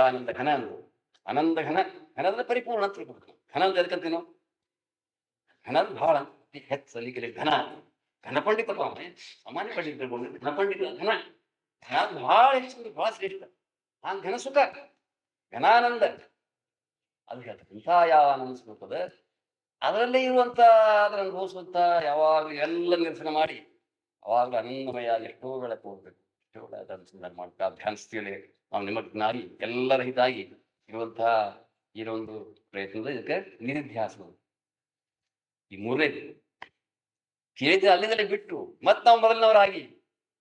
ಚಿದಾನಂದ ಘನ ಅಂದ್ರು. ಆನಂದ ಘನ, ಘನದ ಪರಿಪೂರ್ಣ ಅಂತ ತಿಳ್ಕೊಬೇಕು. ಘನ ಅಂತ ಎದಕ್ಕಂತೀನೋ, ಘನ ಬಹಳ ಹೆಚ್ಚಲಿಗೆ ಘನ, ಘನ ಪಂಡಿತಪ್ಪ ಅವನೇ, ಸಾಮಾನ್ಯ ಪಂಡಿತ ತಿಳ್ಕೊಂಡು ಘನ ಪಂಡಿತ, ಘನ ಘನ ಬಹಳ ಹೆಚ್ಚು, ಬಹಳ ಶ್ರೇಷ್ಠ. ಆ ಘನ ಸುಖ, ಘನಾನಂದ, ಅದು ಹೇಳ್ತಾರೆ. ಇಂಥ ಯಾವ ಆನಂದ ಸ್ವರೂಪದ ಅದರಲ್ಲೇ ಇರುವಂತ, ಅದರ ಅನುಭವಿಸುವಂತ, ಯಾವಾಗಲೂ ಎಲ್ಲ ನಿರಸನ ಮಾಡಿ ಅವಾಗಲೂ ಆನಂದಮಯ ಎಷ್ಟೋ ಬೆಳಕು ಹೋಗ್ಬೇಕು, ಎಷ್ಟೋ ಅದನ್ನು ಮಾಡ್ತಾ ಧ್ಯಾನಿಸ್ತೀವಿ ನಾವು ನಿಮಗ್ನಾಗಿ ಎಲ್ಲ ರಹಿತಾಗಿ ಇರುವಂತಹ ಏನೊಂದು ಪ್ರಯತ್ನದ ಇದಕ್ಕೆ ನಿಧಿಧ್ಯಾಸ. ಈ ಮೂರನೇದು ಕೇಳಿದ್ರೆ ಅಲ್ಲಿಂದಲೇ ಬಿಟ್ಟು ಮತ್ತೆ ನಾವು ಮೊದಲಿನವರಾಗಿ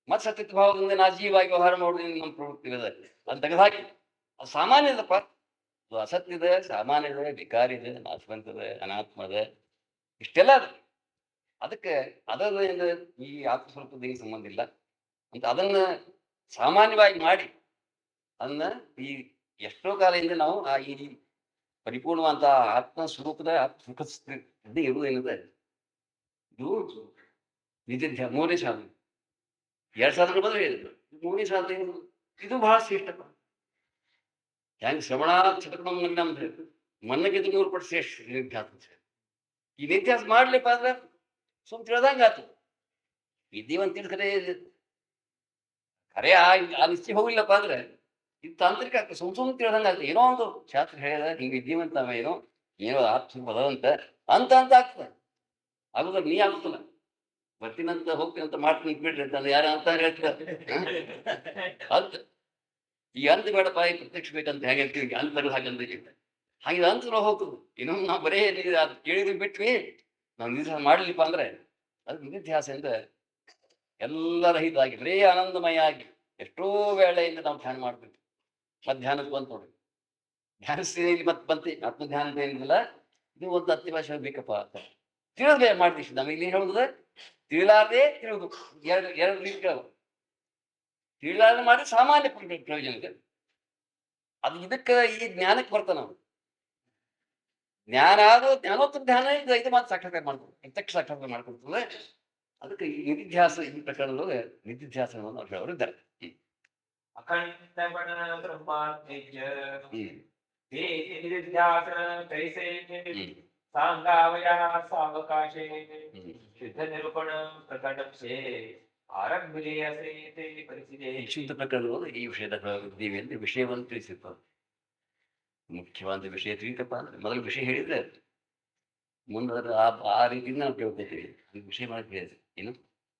ಮತ್ತೆ ಸತ್ಯತ್ವ ಭಾವದಿಂದ ನಾಜೀವಾಗಿ ವ್ಯವಹಾರ ಮಾಡೋದ್ರಿಂದ ನಮ್ಮ ಪ್ರವೃತ್ತಿ ಇದೆ, ಅದನ್ನ ತೆಗೆದುಹಾಕಿ ಅದು ಸಾಮಾನ್ಯದಪ್ಪ, ಅದು ಅಸತ್ಯದ, ಸಾಮಾನ್ಯದ, ವಿಕಾರಿದ, ನಾಶವಂತದ, ಅನಾತ್ಮದ, ಇಷ್ಟೆಲ್ಲ ಅದು. ಅದಕ್ಕೆ ಅದರಿಂದ ಈ ಆತ್ಮಸ್ವರೂಪದ ಸಂಬಂಧ ಇಲ್ಲ ಅಂತ ಅದನ್ನ ಸಾಮಾನ್ಯವಾಗಿ ಮಾಡಿ ಅದನ್ನ ಈ ಎಷ್ಟೋ ಕಾಲದಿಂದ ನಾವು ಆ ಈ ಪರಿಪೂರ್ಣವಂತ ಆತ್ಮ ಸ್ವರೂಪದ ಸುಖ ಸ್ಥಿತಿ ಇರುವುದೇನಿದೆ, ಇದು ನಿಧಿಧ್ಯ ಮೂರನೇ ಸಾಧನೆ. 2 ಸಾಧನೆ ಬಂದ್ರೆ ಮೂರನೇ ಸಾಧನೆ ಇದು ಬಹಳ ಶ್ರೇಷ್ಠಪ್ಪ. ಹೆಂಗ್ ಶ್ರವಣ ಚಟಕಣ ನಮ್ದು ಮನ್ನಗಿದ್ದು 100 ಪಟ್ಟು ಶ್ರೇಷ್ಠ ನಿಧ್ಯಾಸ. ಈ ನಿಧ್ಯಾಸ ಮಾಡ್ಲಿಪ್ಪ ಅಂದ್ರೆ ಸುಮ್ ತಿಳಿದಂಗ ಆತು. ವಿದ್ಯವಂತ ತಿಳಿದ್ರೆ ಖರೆ ಆ ನಿಶ್ಚಯ ಹೋಗಿಲ್ಲಪ್ಪ ಅಂದ್ರೆ ಇದು ತಾಂತ್ರಿಕ ಆಗ್ತದೆ. ಸುಮ್ ತಿಳಿದಂಗ ಆಗ್ತದೆ. ಏನೋ ಒಂದು ಶಾಸ್ತ್ರ ಹೇಳಿದ ಹಿಂಗೆ ವಿದ್ಯವಂತ ಏನೋ ಆತ್ಮ ಬದವಂತ ಅಂತ ಆಗ್ತದೆ. ಆಗುದ ನೀ ಆಗ್ತಲ್ಲ, ಬರ್ತೀನಂತ ಹೋಗ್ತೀನಂತ ಮಾಡ್ತೀನಿ ಬಿಡ್ರಿ ಅಂತ ಯಾರ ಅಂತ ಹೇಳ್ತಾರೆ. ಅಂತ ಈ ಅಂತ ಬೇಡಪ್ಪ, ಈ ಪ್ರತ್ಯಕ್ಷ ಬೇಕಂತ ಹೇಗೆ ಹೇಳ್ತೀವಿ, ಅಂತ ಹಾಗಂತ ಹಾಗೆ ಅಂತ ನಾವು ಹೋಗ್ತದೆ. ಇನ್ನೊಂದು ನಾವು ಬರೇ ಅದು ಕೇಳಿದ್ವಿ ಬಿಟ್ವಿ, ನಾವು ನಿಧಾನ ಮಾಡಲಿಪ್ಪ ಅಂದ್ರೆ ಅದು ನಿಧಿಧ್ಯಾಸದಿಂದ ಎಲ್ಲ ರಹಿತವಾಗಿ ಬರೇ ಆನಂದಮಯ ಆಗಿ ಎಷ್ಟೋ ವೇಳೆಯಿಂದ ನಾವು ಧ್ಯಾನ ಮಾಡ್ಬೇಕು. ಮಧ್ಯಾಹ್ನಕ್ಕೆ ಬಂತು ನೋಡ್ರಿ, ಧ್ಯಾನಿಸ್ತೀನಿ ಮತ್ತೆ ಬಂತಿ ಆತ್ಮಧ್ಯಾನ ಏನಿಲ್ಲ, ಇದು ಒಂದು ಅತ್ಯವಶ್ಯ ಬೇಕಪ್ಪ ಅಂತ ತಿಳಿದ್ರೆ ಮಾಡ್ತೀವಿ. ನಮಗೆ ಇಲ್ಲಿ ಹೇಳುದು ತಿಳಿಲಾರದೆ ತಿಳಿದು ಎರಡು ರೀತಿಗಳು. ತಿಳಿಲಾರದೆ ಮಾಡಿ ಸಾಮಾನ್ಯ ಪ್ರಯೋಜನ ಇದೆ. ಅದು ಇದಕ್ಕೆ ಈ ಜ್ಞಾನಕ್ಕೆ ಬರ್ತಾನ ನಾವು. ಜ್ಞಾನ ಆದ ಜ್ಞಾನೋತ್ತರ ಧ್ಯಾನ ಇದು ಮಾತ್ರ ಸಾಕ್ಷಾತ್ಕಾರ ಮಾಡ್ಕೊಂಡು ಪ್ರತ್ಯಕ್ಷ ಸಾಕ್ಷಾತ್ಕಾರ ಮಾಡ್ಕೊಳ್ತದೆ. ಅದಕ್ಕೆ ಈ ನಿಧಿಧ್ಯಾಸ ಈ ಪ್ರಕರಣದೊಳಗೆ ನಿಧಿಧ್ಯಾಸ ನಾವು ಹೇಳೋರು ಇದ್ದಾರೆ. ಶುದ್ಧ ಪ್ರಕರಣಗಳು ಈ ವಿಷಯದ ಇದ್ದೀವಿ ಅಂತ ವಿಷಯವನ್ನು ತಿಳಿಸಿರ್ತಾರೆ. ಮುಖ್ಯವಾದ ವಿಷಯ ತಿಳಿತಪ್ಪ ಅಂದ್ರೆ ಮೊದಲು ವಿಷಯ ಹೇಳಿದ್ರೆ ಮುಂದೆ ಆ ರೀತಿಯಿಂದ ನಾವು ಕೇಳ್ಕೊತೀವಿ. ಈ ವಿಷಯ ಮಾಡಿ ಹೇಳಿದ್ರೆ ಏನು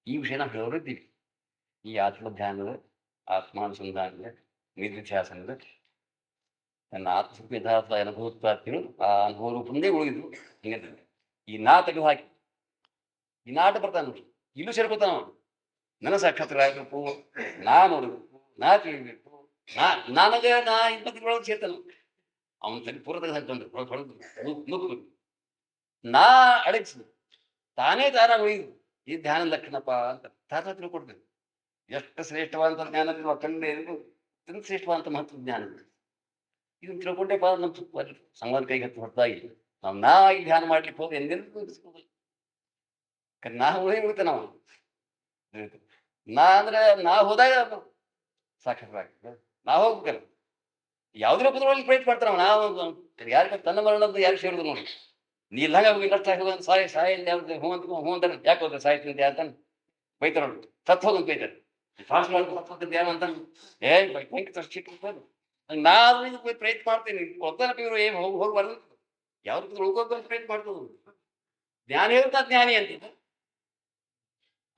ಈ ವಿಷಯ ನಾವು ಹೇಳೋರಿದ್ದೀವಿ. ಈ ಆತ್ಮಧ್ಯಾನದ, ಆತ್ಮಾನುಸಂಧಾನದ, ನಿಧಿಧ್ಯಾಸನದ ನನ್ನ ಆತ್ಮಸುಖ ಯಥಾರ್ಥ ಅನುಭವತ್ವಾರ್ಥಿಗಳು ಆ ಅನುಭವ ರೂಪಂದೇ ಉಳಿದ್ರು. ಹಿಂಗೆ ಈ ನಾ ತೆಗೆದು ಹಾಕಿ ಈ ನಾಟ ಬರ್ತಾನೆ ನೋಡಿ, ಇಲ್ಲೂ ಸೇರ್ಕೊತಾನ. ನನ್ನ ಸಾಕ್ಷಾತ್ಕಾರ ಆಗಬೇಕು, ನಾ ನೋಡ್ಬೇಕು, ನಾ ತಿಳಿಬೇಕು, ನನಗೆ ನಾ ಇಪ್ಪತ್ತೊಳಗೆ ಸೇರ್ತಾನ. ಅವನ ತಲೆ ಪೂರ ತೆಗೆದು ಹಾಕೊಂಡ್ರು ಹೊಡೆದು ನುಗ್ಬೇಕು, ನಾ ಅಡಗಿಸ್ಬೇಕು, ತಾನೇ ತಾನ ಉಳಿದು ಈ ಧ್ಯಾನ ಲಕ್ಷಣಪ್ಪ ಅಂತ ತಾತ ತಿಳ್ಕೊಡ್ಬೇಕು. ಎಷ್ಟು ಶ್ರೇಷ್ಠವಾದಂಥ ಜ್ಞಾನ ಕಂಡು ಅತ್ಯಂತ ಶ್ರೇಷ್ಠವಾದಂಥ ಮಹತ್ವ ಜ್ಞಾನ. ಇದನ್ನು ತಿಳ್ಕೊಂಡೇ ಬಾ ನಮ್ಮ ಸಂವಾದ ಕೈಗೆ ಹತ್ತು ಹೊರತಾಗಿ ನಾವು ನಾ ಈ ಧ್ಯಾನ ಮಾಡ್ಲಿಕ್ಕೆ ಹೋದ್ರೆ ಎಂದೆಂದೂ ನಾ ಉಳಿತೆ ನಾವು. ನಾ ಅಂದ್ರೆ ನಾ ಹೋದಾಗ ಸಾಕ್ಷಾತ್ಕಾರ ನಾ ಹೋಗ್ಬೇಕಲ್ಲ. ಯಾವುದೇ ರೂಪದಲ್ಲಿ ಪ್ರಯತ್ನ ಮಾಡ್ತಾರ ನಾವು. ಯಾರಿಗೆ ತನ್ನ ಮರಣದ್ದು ಯಾರು ಸೇರುದು ನೋಡಿ. ನೀ ಇಲ್ಲಂಗ ನಷ್ಟ ಆಗೋದು ಸಾಯಿ ಹೂ ಅಂತಾನೆ. ಯಾಕೆ ಹೋದ್ರೆ ಸಾಯ್ತೀನಿ ಅಂತ ಬೈತಾರ ನೋಡಿ. ಸತ್ ಹೋಗಂತ ಬೈತಾರೆ. ಫಾಸ್ಟ್ ಮಾಡ್ಕೊಂಡು ಯಾರು ಅಂತ ನಾನು ಪ್ರಯತ್ನ ಮಾಡ್ತೀನಿ. ಒತ್ತನಪ್ಪ ಇವರು ಏನ್ ಹೋಗ್ಬಾರ್ದು, ಯಾವ್ದು ಉಳ್ಕೋತ ಪ್ರಯತ್ನ ಮಾಡ್ತದ. ಜ್ಞಾನ ಹೇಳ್ತಾ ಜ್ಞಾನಿ ಅಂತಿದ್ದ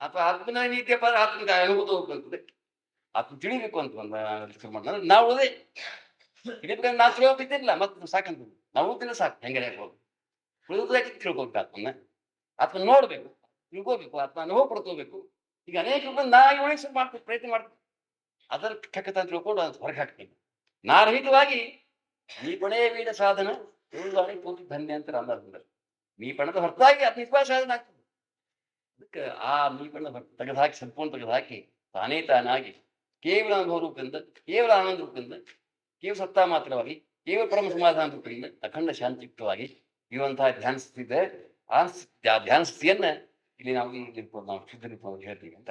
ಅಥವಾ ಆತ್ಮನ ನೀತಿಯಪ್ಪ ಆತ್ಮಕ ಅನುಭೂತ ಹೋಗ್ತದೆ. ಆತ್ಮ ತಿಳಿಬೇಕು ಅಂತ ಒಂದು ನಾವು ಅದೇ ತಿಳಿಬೇಕಂದ್ರೆ ನಾವು ತಿಳ್ಕೊತಿದ್ದಿಲ್ಲ. ಮತ್ತೆ ಸಾಕಂತ ನಾವು ತಿನ್ನ ಸಾಕು. ಹೆಂಗೆ ಹೋಗಿ ಉಳಿದಾಗಿ ತಿಳ್ಕೊಬೇಕು. ಆತ್ಮ ನೋಡ್ಬೇಕು, ತಿಳ್ಕೋಬೇಕು, ಆತ್ಮ ಅನುಭವ ಪಡ್ಕೋಬೇಕು. ಈಗ ಅನೇಕ ನಾ ಉಳಿಸಿ ಮಾಡ್ತೀನಿ, ಪ್ರಯತ್ನ ಮಾಡ್ತೀನಿ. ಅದರ ಕೆಕ್ಕತ ತಿಳ್ಕೊಂಡು ಅದು ಹೊರಗೆ ಹಾಕ್ತೀನಿ. ನಾ ರಹಿತವಾಗಿ ನೀ ಪಣೆ ವೀಡ ಸಾಧನ ಉಳಿದಾಡಿ ಕೂತು ಧನ್ಯ ಅಂತ ಅಂದ. ನೀ ಪಣದ ಹೊರತಾಗಿ ಅದು ನಿಜವಾದ ಸಾಧನ ಆಗ್ತದೆ. ಅದಕ್ಕೆ ಆ ನೀಪಣ್ಣ ತೆಗೆದುಹಾಕಿ ಸಂಪೂರ್ಣ ತೆಗೆದುಹಾಕಿ ತಾನೇ ತಾನಾಗಿ ಕೇವಲ ಅನುಭವ ರೂಪದಿಂದ, ಕೇವಲ ಆನಂದ ರೂಪದಿಂದ, ಕೇವಲ ಸತ್ತಾ ಮಾತ್ರವಾಗಿ, ಕೇವಲ ಪರಮ ಸಮಾಧಾನ ರೂಪದಿಂದ ಅಖಂಡ ಶಾಂತಿಯುಕ್ತವಾಗಿ ಇರುವಂತಹ ಧ್ಯಾನ ಸ್ಥಿತಿ ಇದೆ. ಆ ಧ್ಯಾನ ಸ್ಥಿತಿಯನ್ನ ಇಲ್ಲಿ ನಾವು ನಾವು ಶುದ್ಧ ರೂಪವಾಗಿ ಹೇಳ್ತೀವಿ ಅಂತ.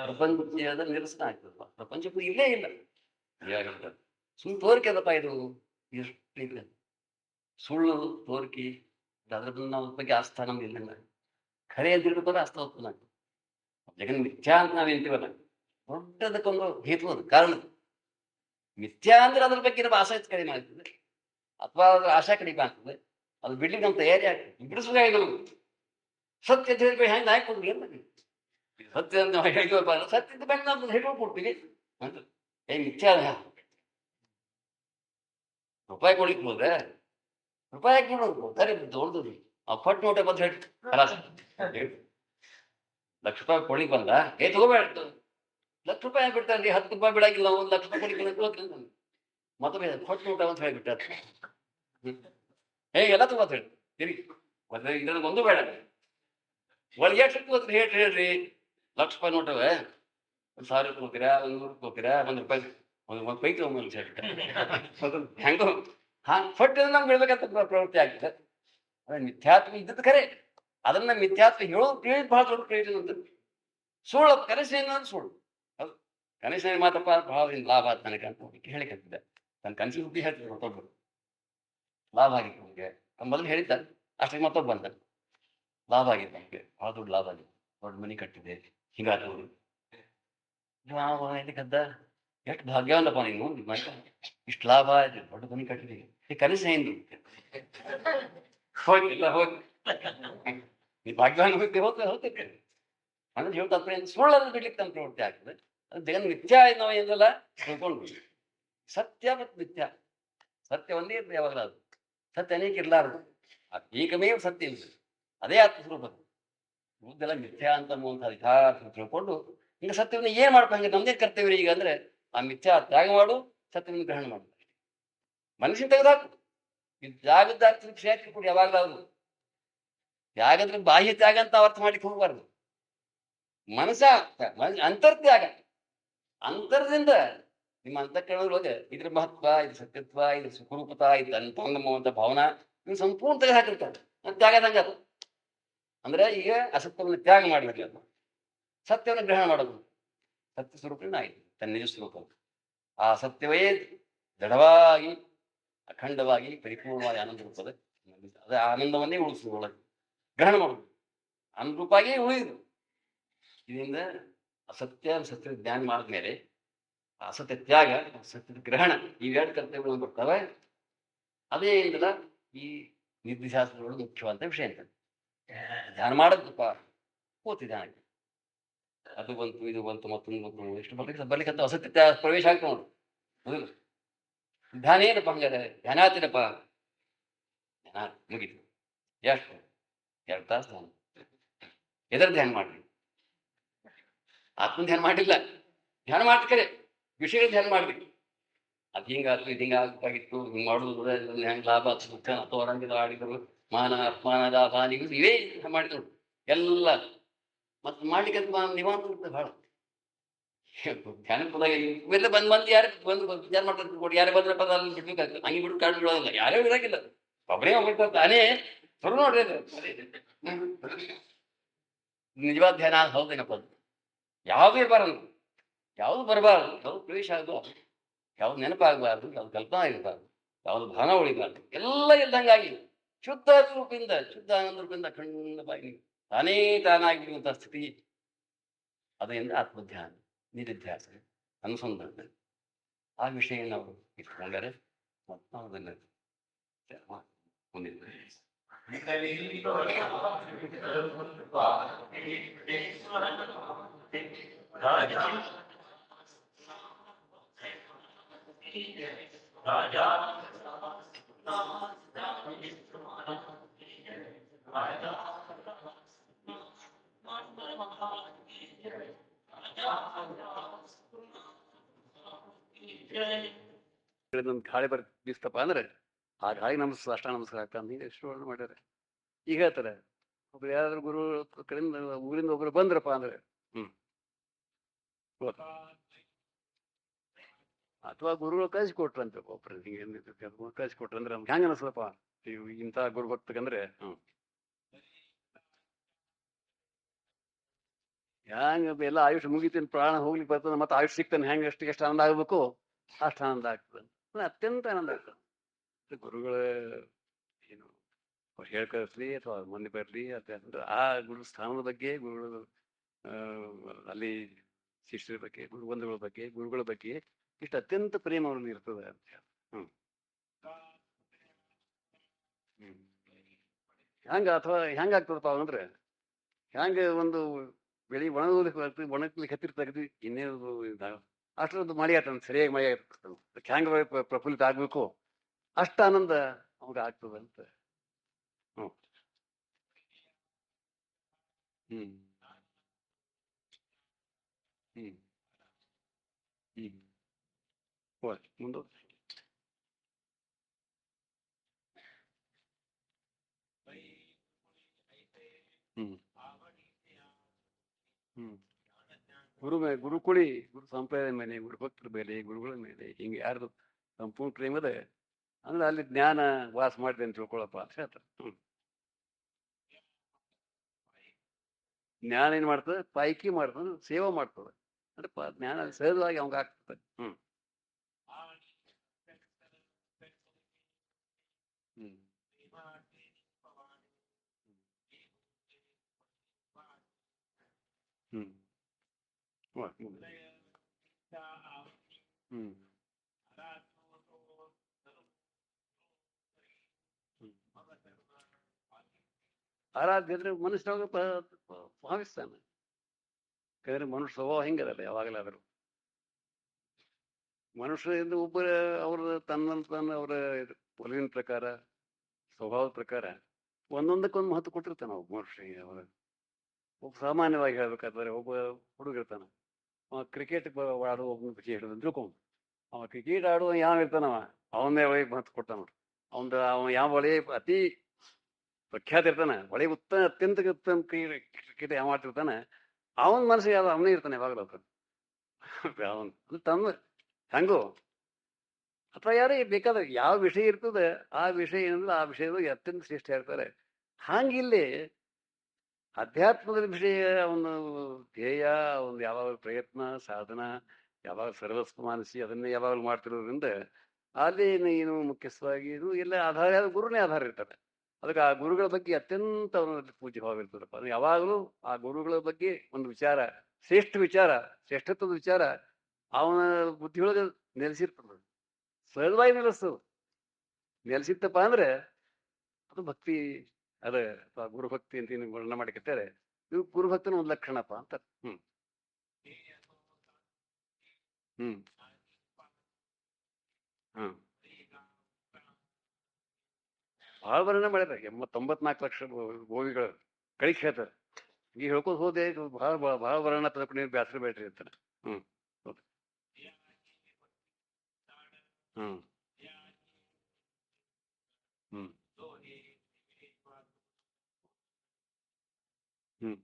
ಪ್ರಪಂಚದ ನಿರಸನ ಆಗ್ತದಪ್ಪ. ಪ್ರಪಂಚಕ್ಕೂ ಇಲ್ಲೇ ಇಲ್ಲ. ಸುಳ್ಳು ತೋರಿಕೆ ಅದಪ್ಪ ಇದು. ಎಷ್ಟು ಇಲ್ಲ ಸುಳ್ಳು ತೋರಿಕೆ, ಅದ್ರ ನಾವು ಬಗ್ಗೆ ಆಸ್ಥಾ ನಮ್ಗೆ ಇಲ್ಲ. ಖರೆ ಅಂತ ತಿಳ್ಕೊತಾರೆ ಆಸ್ಥಾ ಉತ್ಪನ್ನ ಆಗ್ತದೆ. ಜಗನ್ ಮಿಥ್ಯಾ ಅಂತ ನಾವೇಂತೀವಲ್ಲ, ದೊಡ್ಡದಕ್ಕೊಂದು ಹೇತು ಅದು, ಕಾರಣ. ಮಿಥ್ಯಾ ಅಂದ್ರೆ ಅದ್ರ ಬಗ್ಗೆ ಇರೋ ಆಸಕ್ತಿ ಕಡಿಮೆ ಆಗ್ತದೆ, ಅಥವಾ ಅದ್ರ ಆಶಾ ಕಡಿಮೆ ಆಗ್ತದೆ. ಅದು ಬಿಡ್ಲಿಕ್ಕೆ ನಮ್ಮ ತಯಾರಿ ಆಗ್ತದೆ. ಬಿಡಿಸುವಾಗ ನಮ್ಗೆ ಸತ್ಯ ಅಂತ ಹೇಳಿ ಹೆಂಗೆ ಹಾಕೊಡ್ಲಿ ಅಂತ. ಸತ್ಯ ಅಂತ ಹೇಳ್ಕೋಬ ಸತ್ಯದ ಬಗ್ಗೆ ನಾವು ಹೇಳ್ಕೊಂಡು ಕೊಡ್ತೀವಿ ಅಂತ. ಮಿಥ್ಯಾ ರೂಪಾಯಿ ಕೊಡ್ಲಿಕ್ಕೆ ಹೋದ್ರೆ ರೂಪಾಯಿ ಹಾಕಿ ನೋಡೋದು ಸರಿ ದೊಡ್ಡದು. ಆ ಪಟ್ ನೋಟೆ ಬಂದು ಹೇಳಿ ಲಕ್ಷ ರೂಪಾಯಿ ಕೊಡ್ಲಿಕ್ಕೆ ಬಂದ ತಗೋಬೇಡ, ಲಕ್ಷ ರೂಪಾಯಿ ಬಿಡ್ತಾನೆ, 10 ರೂಪಾಯಿ ಬಿಡಾಗಿಲ್ಲ, 1 ಲಕ್ಷ ರೂಪಾಯಿ ಕೊಡ್ಲಿಕ್ಕೆ ಮತ್ತೊಮ್ಮೆ ಪಟ್ ನೋಟ ಅಂತ ಹೇಳಿಬಿಟ್ಟ. ಎಲ್ಲ ತಗೋತ ಹೇಳಿ ತಿರಿ ಮತ್ತೆ ಇದನ್ನ ಒಂದು ಬೇಡ. ಒಳಗೆ ಎಷ್ಟು ಹೋದ್ರೆ ಹೇಳ್ರಿ, ಲಕ್ಷ ರೂಪಾಯಿ ನೋಟವೇ 1000 ತಗೋತೀರಾ, 100 ತಗೋತೀರಾ, 1 ರೂಪಾಯಿ ಒಂದು ಪೈ ತಗೊಂಡ್ ಹೆಂಗೋ ಫಟ್ ನಮ್ಗೆ ಹೇಳ್ಬೇಕಂತ ಪ್ರವೃತ್ತಿ ಆಗ್ತದೆ. ಅದೇ ಮಿಥ್ಯಾತ್ವ ಇದ್ದದ್ದು ಖರೆ, ಅದನ್ನ ಮಿಥ್ಯಾತ್ವ ಹೇಳೋದು ತಿಳಿದು ಬಹಳ ದೊಡ್ಡ ಪ್ರಯೋಜನ ಅಂತ. ಸುಳ್ಳು ಕನಸಿನ ಸುಳ್ಳು, ಹೌದು ಕನಸಿನ ಮಾತಪ್ಪ ಬಹಳ ಲಾಭ ಆದ ನನಗೆ ಅಂತ ಹೇಳಿಕಂತಿದ್ದೆ. ನನ್ನ ಕನಸಿನ ಬುದ್ಧಿ ಹೇಳ್ತಿದ್ದೆ ಮತ್ತೊಬ್ಬರು, ಲಾಭ ಆಗಿತ್ತು ನಮಗೆ. ಮೊದಲು ಹೇಳಿದ್ದ ಅಷ್ಟೇ ಮತ್ತೊಬ್ಬ ಬಂದ, ಲಾಭ ಆಗಿದೆ ನಮಗೆ, ಬಹಳ ದೊಡ್ಡ ಲಾಭ ಆಗಿದೆ, ದೊಡ್ಡ ಮನೆ ಕಟ್ಟಿದೆ, ಹಿಂಗಾದ್ರು ಲಾಭ ಎಲ್ಲಿಗದ್ದ, ಎಷ್ಟು ಭಾಗ್ಯವಂತಪ್ಪ ನೀನು, ಇಷ್ಟು ಲಾಭ ಆಯ್ತು, ದೊಡ್ಡ ಮನೆ ಕಟ್ಟಿದೆ, ಈ ಕನಸು ಏನು ಹೋಗಿಲ್ಲ ಹೋಗಿ ಈ ಭಾಗ್ಯವಾನ್ ಹೋಗಿ ಹೋಗ್ತೈತೆ ಅಂದ್ರೆ ಹೇಳ್ತಾರೆ. ಸುಳ್ಳನ್ನು ಬಿಡ್ಲಿಕ್ಕೆ ನಮ್ಮ ಪ್ರವೃತ್ತಿ ಆಗ್ತದೆ. ಅದು ಜಗನ್ ಮಿಥ್ಯಾ ನಾವು ಏನಲ್ಲ ತಿಳ್ಕೊಂಡು, ಸತ್ಯ ಮತ್ತು ಮಿಥ್ಯಾ, ಸತ್ಯ ಒಂದೇ ಇರ್ತದೆ ಯಾವಾಗಲೂ. ಅದು ಸತ್ಯ ಅನೇಕ ಇರಲಾರದು, ಏಕಮೇವ ಸತ್ಯ ಇಲ್ಲ, ಅದೇ ಆತ್ಮಸ್ವರೂಪ. ಉದ್ದೆಲ್ಲ ಮಿಥ್ಯಾ ಅಂತ ಅನ್ನುವಂಥ ಯಥಾರ್ಥ ತಿಳ್ಕೊಂಡು ಈಗ ಸತ್ಯವನ್ನು ಏನ್ ಮಾಡ್ಕೊಂಡ್ರೆ ನಮ್ದೇ ಕರ್ತವ್ಯ ಈಗ ಅಂದ್ರೆ ಆ ಮಿಥ್ಯಾ ತ್ಯಾಗ ಮಾಡು, ಸತ್ಯವನ್ನು ಗ್ರಹಣ ಮಾಡು. ಮನುಷ್ಯನ ತೆಗೆದಾಕು, ಇದು ತ್ಯಾಗದ ಕ್ಷೇತ್ರ ಕೊಡಿ ಯಾವಾಗಲಾದ್ರು. ತ್ಯಾಗದ್ರೆ ಬಾಹ್ಯ ತ್ಯಾಗ ಅಂತ ಅರ್ಥ ಮಾಡ್ಲಿಕ್ಕೆ ಹೋಗ್ಬಾರ್ದು. ಮನಸ್ಸ ಅಂತರ್ತ್ಯಾಗ, ಅಂತರದಿಂದ ನಿಮ್ಮ ಅಂತಃಕರಣದೊಳಗೆ ಇದ್ರ ಮಹತ್ವ, ಇದು ಸತ್ಯತ್ವ, ಇದು ಸುಖರೂಪತ, ಇದು ಅಂತಂಗಮವಂತ ಭಾವನಾ ನೀವು ಸಂಪೂರ್ಣ ತೆಗೆದು ಹಾಕಿರ್ತಾರೆ. ತ್ಯಾಗದಂಗ ಅದು ಅಂದ್ರೆ ಈಗ ಅಸತ್ಯವನ್ನು ತ್ಯಾಗ ಮಾಡ್ಬೇಕು, ಅದು ಸತ್ಯವನ್ನು ಗ್ರಹಣ ಮಾಡೋದು. ಸತ್ಯ ಸ್ವರೂಪದಿಂದ ಆಯ್ತು ತನ್ನ ನಿಜ ಸ್ವರೂಪ. ಆ ಸತ್ಯವೇ ದೃಢವಾಗಿ ಅಖಂಡವಾಗಿ ಪರಿಪೂರ್ಣವಾಗಿ ಆನಂದ ರೂಪದ ಅದೇ ಆನಂದವನ್ನೇ ಉಳಿಸುದು, ಒಳಗೆ ಗ್ರಹಣ ಮಾಡುದು, ಅನುರೂಪಾಗಿಯೇ ಉಳಿಯುದು. ಇದರಿಂದ ಅಸತ್ಯ ಸತ್ಯದ ಜ್ಞಾನ ಮಾಡಿದ್ಮೇಲೆ ಅಸತ್ಯ ತ್ಯಾಗ, ಸತ್ಯದ ಗ್ರಹಣ, ಇವೆರಡು ಕರ್ತವ್ಯಗಳು ಬರ್ತವೆ. ಅದೇ ಇಂದಲ್ಲ ಈ ನೀತಿಶಾಸ್ತ್ರಗಳು ಮುಖ್ಯವಾದ ವಿಷಯ ಅಂತ. ಧ್ಯಾನ ಮಾಡೋದಪ್ಪ ಕೂತಿ ಧ್ಯಾನಕ್ಕೆ, ಅದು ಬಂತು ಇದು ಬಂತು ಮತ್ತೊಂದು ಬಂತು, ಎಷ್ಟು ಬರ್ಲಿಕ್ಕಂತ ಅಸತ್ಯ ಪ್ರವೇಶ ಆಗ್ತಾ ನೋಡು. ಹೌದಿಲ್ಲ, ಧ್ಯಾನ ಏನಪ್ಪ ಹಂಗಾರೆ, ಧ್ಯಾನ ಆತೀನಪ್ಪ, ಧ್ಯಾನ ಮುಗಿತು. ಎಷ್ಟು 2 ತಾಸು ಧ್ಯಾನ. ಎದರ ಧ್ಯಾನ ಮಾಡ್ರಿ, ಆತ್ಮ ಧ್ಯಾನ ಮಾಡಿಲ್ಲ, ಧ್ಯಾನ ಮಾಡ್ತಾರೆ ವಿಷಯ ಧ್ಯಾನ ಮಾಡ್ಬೇಕು. ಅದು ಹಿಂಗಾಯ್ತು ಇದು ಹಿಂಗಾಗಿತ್ತು, ಹಿಂಗೆ ಮಾಡುದು ಹೆಂಗೆ ಲಾಭ ಅಥವಾ ರಂಗದ ಆಡಿದರು, ಮಾನ ಅಪಮಾನ ಲಾಭ ಹಾನಿಗಳು ಇವೇ ಮಾಡಿದ್ರು ಎಲ್ಲ. ಮತ್ತೆ ಮಾಡ್ಲಿಕ್ಕೆ ನಿವಾಂತ ಇರ್ತದೆ ಭಾಳ. ಧ್ಯಾನ ಪದಾಗ ಇವೆಲ್ಲ ಬಂದು ಯಾರು ಬಂದು ವಿಚಾರ ಮಾಡ್ತಾರೆ ಕೊಡಿ, ಯಾರೇ ಬಂದ್ರೆ ಪದ ಅಲ್ಲಿ ಬಿಡ್ಬೇಕಾಗ್ತದೆ. ಹಂಗೆ ಬಿಟ್ಟು ಕಾಡು ಬಿಡೋದಿಲ್ಲ, ಯಾರೇ ಇರಾಗಿಲ್ಲ, ಒಬ್ಬರೇ ಹೋಗ್ಬಿಡ್ತಾರೆ ತಾನೇ. ಶುರು ನೋಡ್ರಿ ನಿಜವಾದ ಧ್ಯಾನ ಹೌದೇನಪ್ಪ, ಅದು ಯಾವುದು ಇರಬಾರದು, ಯಾವುದು ಬರಬಾರದು, ಯಾವ್ದು ಪ್ರವೇಶ ಆಗಬಾರ್ದು, ಯಾವ್ದು ನೆನಪಾಗಬಾರ್ದು, ಯಾವ್ದು ಕಲ್ಪನಾ ಇರಬಾರ್ದು, ಯಾವ್ದು ಭಾವನ ಉಳಿಬಾರ್ದು, ಎಲ್ಲ ಇಲ್ದಂಗಾಗಿ ಶುದ್ಧ ರೂಪದಿಂದ, ಶುದ್ಧ ಆನಂದ ರೂಪದಿಂದ ಖಂಡವಾಗಿ ತಾನೇ ತಾನಾಗಿರುವಂತಹ ಸ್ಥಿತಿ, ಅದರಿಂದ ಆತ್ಮಧ್ಯಾನ, ನಿಧಿಧ್ಯಾಸ, ಅನುಸಂಧಾನ. ಆ ವಿಷಯ ನಾವು ಇಟ್ಕೊಂಡರೆ ಮತ್ತು ನಾವು ಅದನ್ನು ಮುಂದಿನ ಗಾಳಿ ಬೀಸ್ತಪ್ಪ ಅಂದ್ರೆ ಆ ಗಾಳಿ ನಮಸ್ಕಾರ, ಅಷ್ಟ ನಮಸ್ಕಾರ ಆಗ್ತಂದು ಎಷ್ಟು ಮಾಡ್ಯಾರ. ಈಗ ಹೇಳ್ತಾರೆ ಒಬ್ರು ಯಾರಾದ್ರೂ ಗುರು ಕಡೆಯಿಂದ ಊರಿಂದ ಒಬ್ರು ಬಂದ್ರಪ್ಪ ಅಂದ್ರೆ ಅಥವಾ ಗುರುಗಳು ಕಳಿಸಿಕೊಟ್ರಂತ ಒಬ್ರು ಕಳಿಸಿಕೊಟ್ರಂದ್ರೆ ನಮ್ಗೆ ಹೆಂಗ ಅನಿಸ್ತಪ್ಪ ಇಂಥ ಗುರು ಭಕ್ತಕಂದ್ರೆ ಹೆಂಗ ಎಲ್ಲ ಆಯುಷ್ಯ ಮುಗಿತೀನಿ, ಪ್ರಾಣ ಹೋಗ್ಲಿಕ್ಕೆ ಬರ್ತದೆ, ಮತ್ತೆ ಆಯುಷ್ ಸಿಗ್ತಾನೆ, ಹೆಂಗೆ ಎಷ್ಟು ಆನಂದ ಆಗ್ಬೇಕು ಅಷ್ಟು ಆನಂದ ಆಗ್ತದೆ, ಅತ್ಯಂತ ಆನಂದ ಆಗ್ತದೆ. ಗುರುಗಳ ಏನು ಅವ್ರು ಹೇಳ್ಕಳಿಸ್ಲಿ ಅಥವಾ ಮಂದಿ ಬರಲಿ ಅಥವಾ ಆ ಗುರು ಸ್ಥಾನದ ಬಗ್ಗೆ, ಗುರುಗಳು ಅಲ್ಲಿ ಶಿಷ್ಯರ ಬಗ್ಗೆ, ಗುರುಬಂಧುಗಳ ಬಗ್ಗೆ, ಗುರುಗಳ ಬಗ್ಗೆ ಇಷ್ಟು ಅತ್ಯಂತ ಪ್ರೇಮ ಅವ್ರಲ್ಲಿ ಇರ್ತದೆ ಅಂತ ಹೇಳಿ. ಹೆಂಗ ಅಥವಾ ಹೆಂಗಾಗ್ತದಪ್ಪ ಅಂದ್ರೆ, ಹೆಂಗೆ ಒಂದು ಬೆಳಿ ಒಣಗ್ಲಿಕ್ಕೆ ಹತ್ತಿರ ತೆಗೆದು ಇನ್ನೇನು ಅಷ್ಟೊಂದು ಮಳೆ ಆಗ್ತದೆ, ಸರಿಯಾಗಿ ಮಳೆ ಆಗ್ತದೆ, ಹೆಂಗ ಪ್ರಫುಲ್ಲಿತ ಆಗ್ಬೇಕು ಅಷ್ಟ ಆನಂದ ಅವಾಗ ಆಗ್ತದಂತ. ಹ್ಮ್ ಹ್ಮ್ ಹ್ಮ್ ಹ್ಮ್ ಮುಂದೆ ಹ್ಮ್ ಹ್ಮ್ ಗುರುಕುಳಿ, ಗುರು ಸಂಪ್ರದಾಯದ ಮೇಲೆ, ಗುರು ಭಕ್ತರ ಮೇಲೆ, ಗುರುಗಳ ಮೇಲೆ ಹಿಂಗೆ ಯಾರ್ದು ಸಂಪೂರ್ಣ ಪ್ರೇಮ ಅದ ಅಂದ್ರೆ ಅಲ್ಲಿ ಜ್ಞಾನ ವಾಸ ಮಾಡಿದೆ ಅಂತ ತಿಳ್ಕೊಳಪ್ಪ ಅಂತ ಹೇಳ್ತಾರೆ. ಜ್ಞಾನ ಏನ್ ಮಾಡ್ತದೆ, ಪಾಯ್ಕಿ ಮಾಡ್ತದೆ, ಸೇವಾ ಮಾಡ್ತದೆ, ಅಂದ್ರೆ ಜ್ಞಾನ ಸಹಜವಾಗಿ ಅವಂಗ ಆಗ್ತದೆ. ಹ್ಮ್ ಹ್ಮ್ ಹ್ಮ್ ಹ್ಮ್ ಆರಾಧ್ಯ ಅಂದ್ರೆ ಮನುಷ್ಯನಾಗ ಭಾವಿಸ್ತಾನೆ. ಯಾಕಂದ್ರೆ ಮನುಷ್ಯ ಸ್ವಭಾವ ಹೆಂಗದಲ್ಲ, ಯಾವಾಗಲಾದರೂ ಮನುಷ್ಯರಿಂದ ಒಬ್ಬರ ಅವ್ರ ತನ್ನ ಅವರ ಒಲವಿನ ಪ್ರಕಾರ, ಸ್ವಭಾವದ ಪ್ರಕಾರ ಒಂದೊಂದಕ್ಕೊಂದು ಮಹತ್ವ ಕೊಟ್ಟಿರ್ತಾನೆ ಒಬ್ಬ ಮನುಷ್ಯನಿಗೆ. ಅವಾಗ ಒಬ್ಬ ಸಾಮಾನ್ಯವಾಗಿ ಹೇಳ್ಬೇಕಾದ್ರೆ ಒಬ್ಬ ಹುಡುಗ ಇರ್ತಾನ, ಅವ ಕ್ರಿಕೆಟ್ ಆಡುವ ಒಬ್ಬನ ಬಗ್ಗೆ ಹೇಳಿದ್ರು ತಿಳ್ಕೊಂಡು, ಅವ ಕ್ರಿಕೆಟ್ ಆಡುವ ಯಾವ ಇರ್ತಾನವ ಅವನೇ ಒಳಗೆ ಮಹತ್ವ ಕೊಡ್ತಾನ. ಅವ ಯಾವ ಒಳ್ಳೆ ಅತಿ ಪ್ರಖ್ಯಾತ ಇರ್ತಾನೆ, ಒಳ್ಳೆ ಅತ್ಯಂತ ಉತ್ತಮ ಕ್ರಿಕೆಟ್ ಯಾವ ಮಾಡ್ತಿರ್ತಾನೆ, ಅವನ ಮನಸ್ಸಿಗೆ ಯಾವ್ದು ಅವನೇ ಇರ್ತಾನೆ ಯಾವಾಗಲೂ. ಅವನ್ ಅದು ತಮ್ಮ ಹೆಂಗೋ ಅಥವಾ ಯಾರೇ ಬೇಕಾದ್ರೆ ಯಾವ ವಿಷಯ ಇರ್ತದೆ ಆ ವಿಷಯ ಏನಂದ್ರೆ ಆ ವಿಷಯದಾಗ ಅತ್ಯಂತ ಶ್ರೇಷ್ಠ ಹೇಳ್ತಾರೆ. ಹಾಗಿಲ್ಲಿ ಅಧ್ಯಾತ್ಮದ ವಿಷಯ ಒಂದು ಧ್ಯೇಯ, ಒಂದು ಯಾವಾಗ ಪ್ರಯತ್ನ ಸಾಧನ, ಯಾವಾಗ ಸರ್ವಸ್ವ ಮಾನಸಿ ಅದನ್ನೇ ಯಾವಾಗಲೂ ಮಾಡ್ತಿರೋದ್ರಿಂದ ಅಲ್ಲಿ ಏನು ಮುಖ್ಯಸ್ಥವಾಗಿ ಇದು ಎಲ್ಲ ಆಧಾರ ಗುರುನೇ ಆಧಾರ ಇರ್ತಾರೆ. ಅದಕ್ಕೆ ಆ ಗುರುಗಳ ಬಗ್ಗೆ ಅತ್ಯಂತ ಅವನಲ್ಲಿ ಪೂಜ್ಯ ಭಾವ ಇರ್ತದಪ್ಪ. ಅದು ಯಾವಾಗಲೂ ಆ ಗುರುಗಳ ಬಗ್ಗೆ ಒಂದು ವಿಚಾರ, ಶ್ರೇಷ್ಠ ವಿಚಾರ, ಶ್ರೇಷ್ಠತ್ವದ ವಿಚಾರ ಅವನ ಬುದ್ಧಿಯೊಳಗೆ ನೆಲೆಸಿರ್ತದೆ, ಸಹಜವಾಗಿ ನೆಲೆಸ್ತದೆ. ನೆಲೆಸಿತ್ತಪ್ಪ ಅಂದ್ರೆ ಅದು ಭಕ್ತಿ ಅದ ಗುರುಭಕ್ತಿ ಅಂತ ಏನು ವರ್ಣನೆ ಮಾಡಿಕತ್ತಾರೆ. ಇವು ಗುರುಭಕ್ತನ ಒಂದು ಲಕ್ಷಣಪ್ಪ ಅಂತ. ಹ್ಮ್ ಹ್ಮ್ ಹ್ಮ್ ಭಾಳ ವರ್ಣನೆ ಮಾಡಿದ್ರೆ 94 ಲಕ್ಷ ಗೋವಿಗಳು ಕಳಿಸಿ ಹೇಳ್ತಾರೆ. ಈ ಹೇಳ್ಕೋದು ಹೋದೆ ಭಾಳ ಭಾಳ ವರ್ಣನೆ ತಗೊಂಡು ಬ್ಯಾಸರ ಬೇಡ್ರಿ ಅಂತಾನೆ. ಹ್ಮ್ ಹ್ಮ್ ಹ್ಮ್ ಹ್ಮ್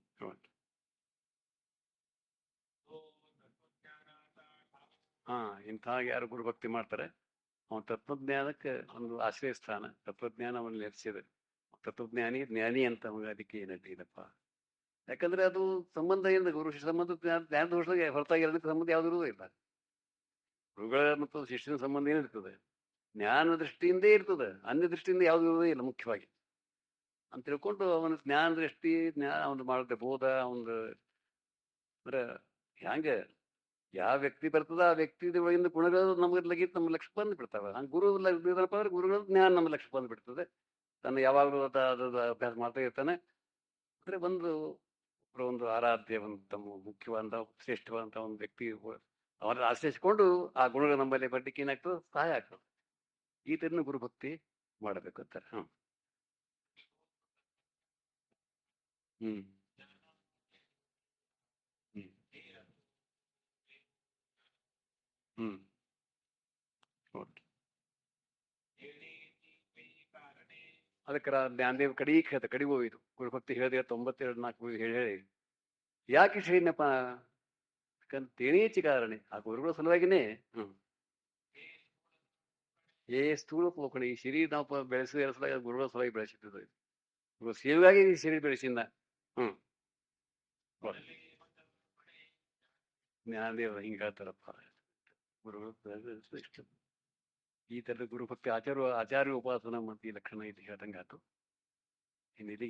ಹಾ ಇಂಥ ಯಾರು ಗುರುಭಕ್ತಿ ಮಾಡ್ತಾರೆ ಅವನ ತತ್ವಜ್ಞಾನಕ್ಕೆ ಒಂದು ಆಶ್ರಯ ಸ್ಥಾನ, ತತ್ವಜ್ಞಾನ ಅವನು ನೆಲೆಸಿದೆ. ತತ್ವಜ್ಞಾನಿ ಜ್ಞಾನಿ ಅಂತ ಅವಾಗ ಅದಕ್ಕೆ ಏನಪ್ಪ, ಯಾಕಂದ್ರೆ ಅದು ಸಂಬಂಧ ಏನಿದೆ ಗುರು ಶಿಷ್ಯ ಸಂಬಂಧ, ಜ್ಞಾನ ದೋಷದಾಗ ಹೊರತಾಗಿ ಎರಡಕ್ಕೆ ಸಂಬಂಧ ಯಾವ್ದು ಇರುವುದೇ ಇಲ್ಲ. ಗುರುಗಳ ಮತ್ತು ಶಿಷ್ಯನ ಸಂಬಂಧ ಏನಿರ್ತದೆ ಜ್ಞಾನ ದೃಷ್ಟಿಯಿಂದೇ ಇರ್ತದೆ, ಅನ್ಯ ದೃಷ್ಟಿಯಿಂದ ಯಾವ್ದು ಇರುವುದೇ ಇಲ್ಲ ಮುಖ್ಯವಾಗಿ ಅಂತ ತಿಳ್ಕೊಂಡು ಅವನ ಜ್ಞಾನ ದೃಷ್ಟಿ, ಜ್ಞಾನ ಅವನು ಮಾಡಿದ ಬೋಧ ಒಂದು ಅಂದ್ರೆ ಹ್ಯಾಂಗೆ ಯಾವ ವ್ಯಕ್ತಿ ಬರ್ತದ ಆ ವ್ಯಕ್ತಿ ಒಳಗಿಂದ ಗುಣಗಳು ನಮಗೆ ಲಗಿತ್ ನಮ್ಮ ಲಕ್ಷ ಬಂದು ಬಿಡ್ತಾವೆ. ಹಂಗೆ ಗುರು ಇದ್ರಪ್ಪ ಅಂದ್ರೆ ಗುರುಗಳ ಜ್ಞಾನ ನಮ್ಮ ಲಕ್ಷ ಬಂದು ಬಿಡ್ತದೆ. ತನ್ನ ಯಾವಾಗಲೂ ಅಭ್ಯಾಸ ಮಾಡ್ತಾ ಇರ್ತಾನೆ. ಅಂದ್ರೆ ಒಂದು ಆರಾಧ್ಯವಂತ ಮುಖ್ಯವಾದ ಶ್ರೇಷ್ಠವಾದಂತ ಒಂದು ವ್ಯಕ್ತಿ ಅವರ ಆಶ್ರಯಿಸಿಕೊಂಡು ಆ ಗುಣಗಳು ನಮ್ಮಲ್ಲಿ ಬರ್ಲಿಕ್ಕೆ ಏನಾಗ್ತದೆ, ಸಹಾಯ ಆಗ್ತದೆ. ಈ ತರನ ಗುರುಭಕ್ತಿ ಮಾಡಬೇಕು ಅಂತಾರೆ. ಹ್ಮ್ ಹ್ಮ್ ಹ್ಮ್ ಓಕೆ. ಅದಕ್ಕೆ ಜ್ಞಾನದೇವ್ ಕಡಿಗೆ ಹೇಳ್ತ ಕಡಿಗೆ ಹೋಗಿದ್ದು ಗುರುಭಕ್ತಿ ಹೇಳಿದೆ 92 ಹೇಳಿ ಯಾಕೆ ಹೇಳಿನಪ್ಪ ಯಾಕಂತ ತೇಣೀಚಿ ಕಾರಣೆ ಆ ಗುರುಗಳ ಸಲುವಾಗಿನೇ. ಹ್ಮ್ ಸ್ಥೂಲ ಪೋಕಳಿ ಸಿರಿ ನಾವು ಬೆಳೆಸಿದ ಗುರುಗಳ ಸಲುವಾಗಿ ಬೆಳೆಸಿದ್ದು, ಗುರು ಸೇವೆಗಾಗಿ ಸಿರಿ ಬೆಳೆಸಿದ. ಹ್ಮ್ ಜ್ಞಾನದೇವ ಹಿಂಗೆ ಹೇಳ್ತಾರಪ್ಪ ಗುರುಗಳು ಇಷ್ಟು ಈ ಥರದ ಗುರುಭಕ್ತಿ ಆಚಾರ್ಯ ಉಪಾಸನ ಮತ್ತು ಈ ಲಕ್ಷಣ ಇದು ಹೇಳ್ದಂಗೆ ಆಯ್ತು. ಇನ್ನಿಲ್ಲಿ